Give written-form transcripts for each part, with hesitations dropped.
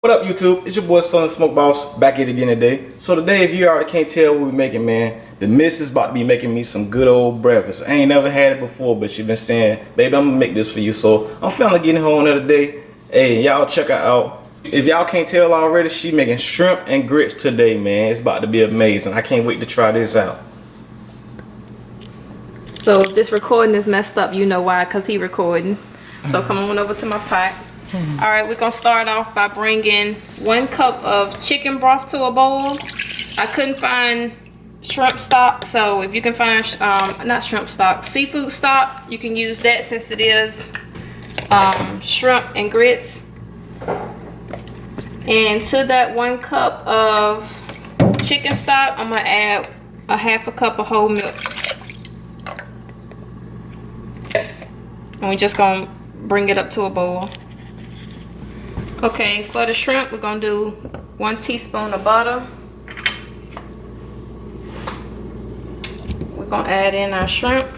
What up, YouTube? It's your boy Son Smoke Boss back at it again today. So today, if you already can't tell what we're making, man, the missus about to be making me some good old breakfast. I ain't never had it before, but she been saying, baby, I'm gonna make this for you. So I'm finally getting home today. Hey, y'all check her out. If y'all can't tell already, she making shrimp and grits today, man. It's about to be amazing. I can't wait to try this out. So if this recording is messed up, you know why, because he recording. So come on over to my pot. All right, we're gonna start off by bringing 1 cup of chicken broth to a boil. I couldn't find shrimp stock, so if you can find not shrimp stock, seafood stock, you can use that since it is shrimp and grits. And to that 1 cup of chicken stock, I'm gonna add a 1/2 cup of whole milk, and we're just gonna bring it up to a boil. Okay, for the shrimp, we're gonna do 1 teaspoon of butter. We're gonna add in our shrimp,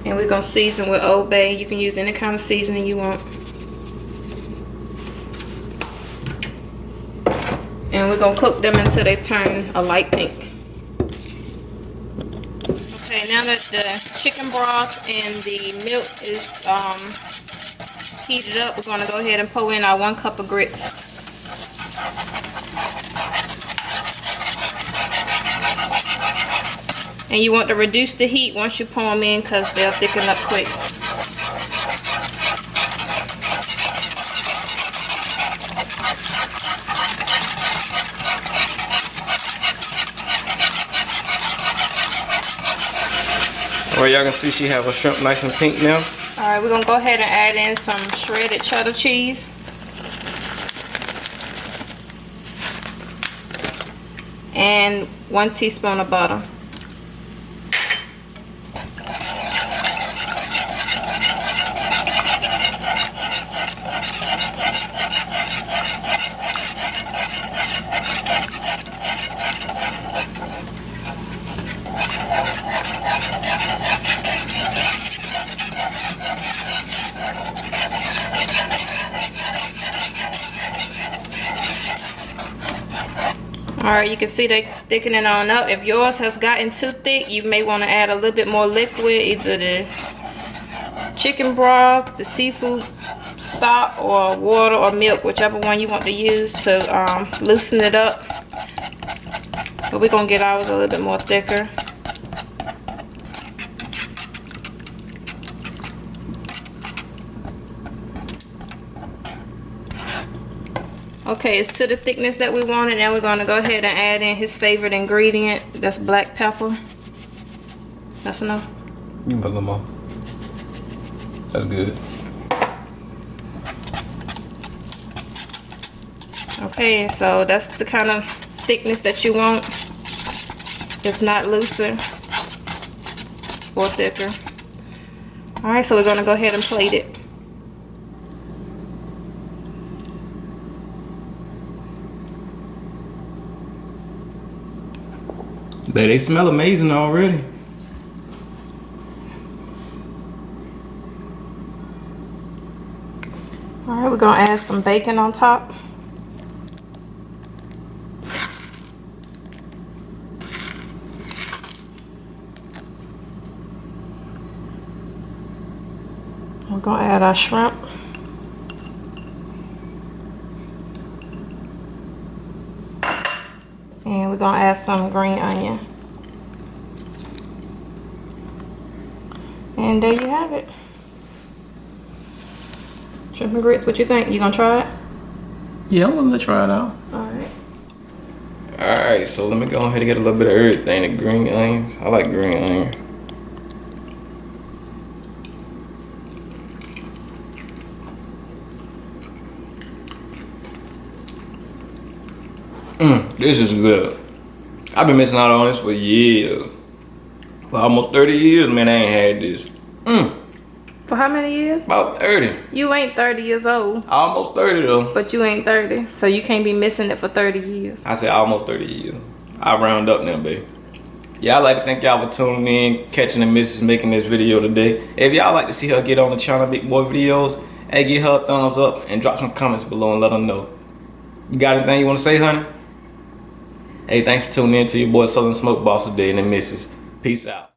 and we're gonna season with Old Bay. You can use any kind of seasoning you want. And we're gonna cook them until they turn a light pink. Okay, now that the chicken broth and the milk is heated up, we're gonna go ahead and pour in our 1 cup of grits. And you want to reduce the heat once you pour them in because they'll thicken up quick. Well, y'all can see she have her shrimp nice and pink now. Alright, we're gonna go ahead and add in some shredded cheddar cheese. And 1 teaspoon of butter. Alright, you can see they thickening on up. If yours has gotten too thick, you may want to add a little bit more liquid, either the chicken broth, the seafood stock, or water or milk, whichever one you want to use to loosen it up. But we're going to get ours a little bit more thicker. Okay, it's to the thickness that we wanted. Now we're going to go ahead and add in his favorite ingredient. That's black pepper. That's enough. You can put a little more. That's good. Okay, so that's the kind of thickness that you want. If not looser or thicker. Alright, so we're going to go ahead and plate it. They smell amazing already. Alright, we're going to add some bacon on top. We're going to add our shrimp. And we're going to add some green onion. And there you have it. Shrimp and grits, what you think? You gonna try it? Yeah, I'm gonna try it out. Alright. Alright, so let me go ahead and get a little bit of everything. The green onions. I like green onions. This is good. I've been missing out on this for years. For almost 30 years, man, I ain't had this. For how many years? About 30. You ain't 30 years old. Almost 30 though. But you ain't 30. So you can't be missing it for 30 years. I said almost 30 years. I round up now, baby. Yeah, I'd like to thank y'all for tuning in, catching the missus making this video today. If y'all like to see her get on the channel, Big Boy Videos, Hey, give her a thumbs up and drop some comments below and let her know. You got anything you want to say, honey? Hey, thanks for tuning in to your boy Southern Smoke Boss today and the missus. Peace out.